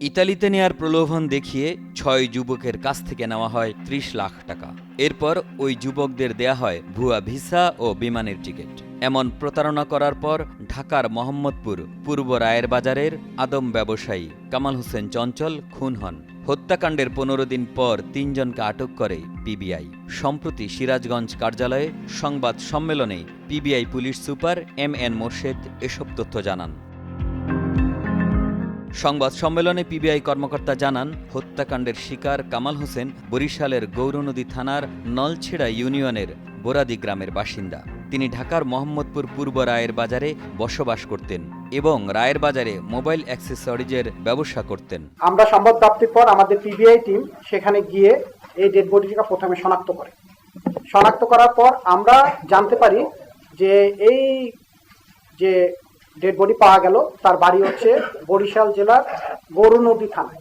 ইতালিতে নেয়ার প্রলোভন দেখিয়ে ৬ যুবকের কাছ থেকে নেওয়া হয় ৩০ লাখ টাকা। এরপর ওই যুবকদের দেয়া হয় ভুয়া ভিসা ও বিমানের টিকিট। এমন প্রতারণা করার পর ঢাকার মোহাম্মদপুর পূর্ব রায়ের বাজারের আদম ব্যবসায়ী কামাল হোসেন চঞ্চল খুন হন। হত্যাকাণ্ডের ১৫ দিন পর ৩ জনকে আটক করে পিবিআই। সম্প্রতি সিরাজগঞ্জ কার্যালয়ে সংবাদ সম্মেলনে PBI police super MN. Morshed এসব তথ্য জানান। সংবাদ সম্মেলনে পিবিআই কর্মকর্তা জানান, হত্যাকাণ্ডের শিকার কামাল হোসেন বরিশালের গৌরনদী থানার নলছেড়া ইউনিয়নের বোরাদি গ্রামের বাসিন্দা। তিনি ঢাকার মোহাম্মদপুর পূর্ব রায়ের বাজারে বসবাস করতেন এবং রায়ের বাজারে মোবাইল অ্যাক্সেসরিজের ব্যবসা করতেন। আমরা সংবাদ প্রাপ্তির পর আমাদের পিবিআই টিম সেখানে গিয়ে এই ডেড বডিটা প্রথমে শনাক্ত করার পর আমরা জানতে পারি যে এই যে ডেড বডি পাওয়া গেল তার বাড়ি হচ্ছে বরিশাল জেলার গৌরনদী থানায়।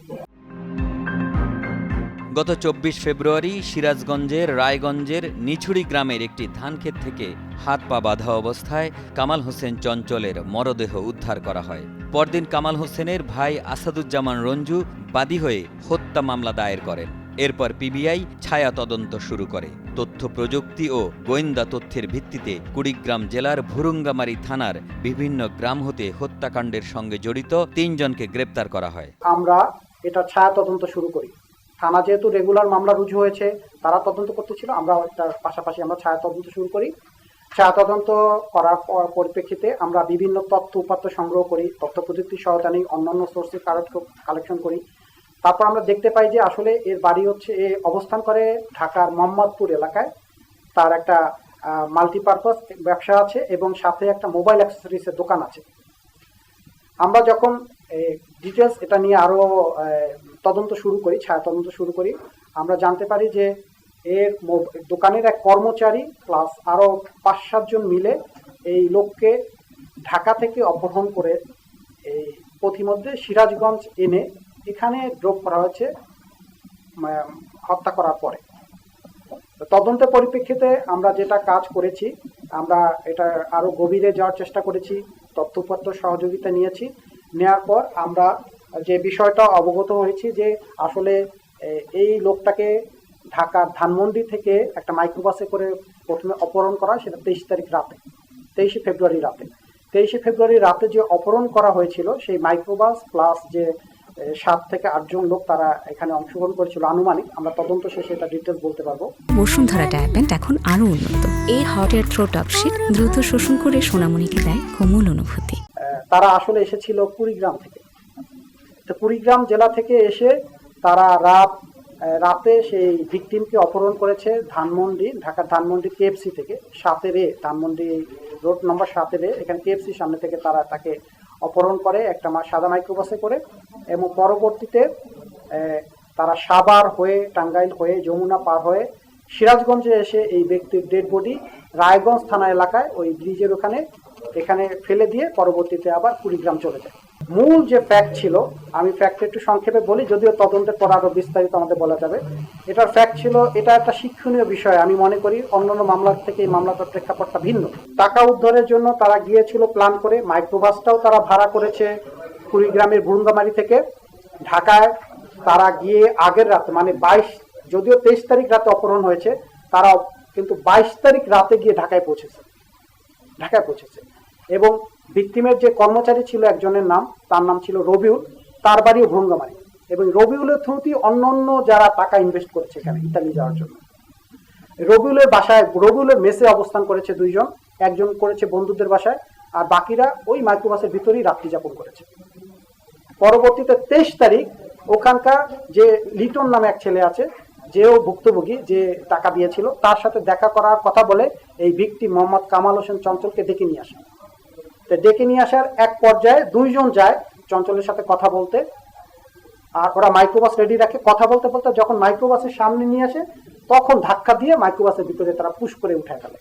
গত ২৪ ফেব্রুয়ারি সিরাজগঞ্জের রায়গঞ্জের নিছুড়ি গ্রামের একটি ধানক্ষেত থেকে হাত পা বাঁধা অবস্থায় কামাল হোসেন চঞ্চলের মরদেহ উদ্ধার করা হয়। পরদিন কামাল হোসেনের ভাই আসাদুজ্জামান রঞ্জু বাদী হয়ে হত্যা মামলা দায়ের করেন। এরপর পিবিআই ছায়া তদন্ত শুরু করে। তথ্য প্রযুক্তি ও গোয়েন্দা তথ্যের ভিত্তিতে কুড়িগ্রাম জেলার ভুরুঙ্গামারী থানার বিভিন্ন গ্রাম হতে হত্যাকাণ্ডের সঙ্গে জড়িত ৩ জনকে গ্রেপ্তার করা হয়। আমরা এটা ছায়া তদন্ত শুরু করি। থানা যেহেতু রেগুলার মামলা রুজু হয়েছে, তারা তদন্ত করতেছিল, আমরা তার পাশাপাশি আমরা ছায়া তদন্ত শুরু করি। ছায়া তদন্ত করার পরিপ্রেক্ষিতে আমরা বিভিন্ন তথ্য উপাত্ত সংগ্রহ করি, তথ্য প্রযুক্তির সহায়তা নিই, অন্যান্য সোর্সে কালেকশন করি। তারপর আমরা দেখতে পাই যে আসলে এর বাড়ি হচ্ছে অবস্থান করে ঢাকার মোহাম্মদপুর এলাকায়। তার একটা মাল্টিপারপাস ব্যবসা আছে এবং সাথে একটা মোবাইল অ্যাক্সেসরিজের দোকান আছে। আমরা যখন ডিটেলস এটা নিয়ে আরো তদন্ত শুরু করি, ছায়া তদন্ত শুরু করি, আমরা জানতে পারি যে এর দোকানের এক কর্মচারী প্লাস আরো ৫-৭ জন মিলে এই লোককে ঢাকা থেকে অপহরণ করে এই পথিমধ্যে সিরাজগঞ্জ এনে এখানে ড্রপ করা হয়েছে হত্যা করার পরে। তদন্তের পরিপ্রেক্ষিতে আমরা যেটা কাজ করেছি, আমরা এটা আরো গভীরে যাওয়ার চেষ্টা করেছি, তথ্যপত্র সহযোগিতা নিয়েছি। নেওয়ার পর আমরা যে বিষয়টা অবগত হয়েছি যে আসলে এই লোকটাকে ঢাকার ধানমন্ডি থেকে একটা মাইক্রোবাসে করে প্রথমে অপহরণ করা, সেটা 23 ফেব্রুয়ারি রাতে যে অপহরণ করা হয়েছিল, সেই মাইক্রোবাস প্লাস যে 7 থেকে 8 জন লোক তারা এখানে অংশগ্রহণ করেছিল আনুমানিক। আমরা তদন্ত শেষে এটা ডিটেলস বলতে পারবো। বসুন্ধরা ট্যাবলেট এখন আরো উন্নত। এই হট এয়ার থ্রো টপশিট দ্রুত শোষণ করে সোনামণিকে দেয় কোমল অনুভূতি। তারা আসলে এসেছিল কুড়িগ্রাম থেকে। তো কুড়িগ্রাম জেলা থেকে এসে তারা রাতে সেই ভিকটিমকে অপহরণ করেছে ঢাকার ধানমন্ডি কেএফসি থেকে, 7 ধানমন্ডি রোড নম্বর 7 এখানে কেএফসি সামনে থেকে তারা তাকে অপহরণ করে একটা সাদা মাইক্রোবাসে করে, এবং পরবর্তীতে তারা সাভার হয়ে, টাঙ্গাইল হয়ে, যমুনা পার হয়ে সিরাজগঞ্জে এসে এই ব্যক্তির ডেড বডি রায়গঞ্জ থানা এলাকায় ওই ব্রিজের এখানে ফেলে দিয়ে পরবর্তীতে আবার কুড়িগ্রাম চলে যায়। মূল যে ফ্যাক্ট ছিল, আমি ফ্যাক্ট একটু সংক্ষেপে বলি, যদিও তদন্তের পর আরো বিস্তারিত আমাদের বলা যাবে। এটার ফ্যাক্ট ছিল, এটা একটা শিক্ষণীয় বিষয়। আমি মনে করি অন্যান্য মামলার থেকে এই মামলাটার প্রেক্ষাপটটা ভিন্ন। টাকা উদ্ধারের জন্য তারা গিয়েছিল প্ল্যান করে, মাইক্রোবাসটাও তারা ভাড়া করেছে কুড়িগ্রামের ভুরুঙ্গামারি থেকে ঢাকায়। তারা গিয়ে আগের রাতে মানে 22, যদিও 23 তারিখ রাতে অপহরণ হয়েছে, তারা কিন্তু 22 তারিখ রাতে গিয়ে ঢাকায় পৌঁছেছে এবং ভিকটিমের যে কর্মচারী ছিল একজনের নাম, তার নাম ছিল রবিউল, তার বাড়িও ভুরুঙ্গামারি, এবং রবিউলের থ্রুতেই অন্যান্য যারা টাকা ইনভেস্ট করেছে এখানে ইতালি যাওয়ার জন্য। রবিউলের মেসে অবস্থান করেছে 2 জন, একজন করেছে বন্ধুদের বাসায়, আর বাকিরা ওই মাইক্রোবাসের ভিতরেই রাত্রি যাপন করেছে। পরবর্তীতে 23 তারিখ ওখানকার যে লিটন নামে এক ছেলে আছে, যেও ভুক্তভোগী, যে টাকা দিয়েছিল, তার সাথে দেখা করার কথা বলে এই ভিকটিম মোহাম্মদ কামাল হোসেন চঞ্চলকে ডেকে নিয়ে আসার এক পর্যায়ে 2 জন যায় চঞ্চলের সাথে কথা বলতে, আর ওরা মাইক্রোবাস রেডি রাখে। কথা বলতে বলতে যখন মাইক্রোবাসের সামনে নিয়ে আসে, তখন ধাক্কা দিয়ে মাইক্রোবাসের ভিতরে তারা পুশ করে উঠায় ফেলে।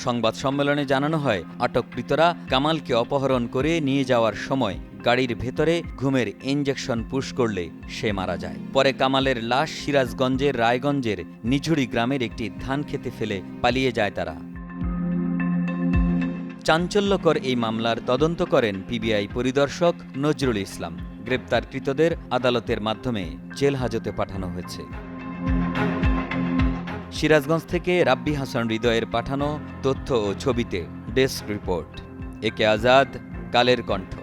সংবাদ সম্মেলনে জানানো হয়, আটককৃতরা কামালকে অপহরণ করে নিয়ে যাওয়ার সময় গাড়ির ভেতরে ঘুমের ইঞ্জেকশন পুশ করলে সে মারা যায়। পরে কামালের লাশ সিরাজগঞ্জের রায়গঞ্জের নিঝুড়ি গ্রামের একটি ধান খেতে ফেলে পালিয়ে যায় তারা। চাঞ্চল্যকর এই মামলার তদন্ত করেন পিবিআই পরিদর্শক নজরুল ইসলাম। গ্রেপ্তারকৃতদের আদালতের মাধ্যমে জেল হাজতে পাঠানো হয়েছে। সিরাজগঞ্জ থেকে রাব্বি হাসান হৃদয়ের পাঠানো তথ্য ও ছবিতে ডেস্ক রিপোর্ট। একে আজাদ, কালের কণ্ঠ।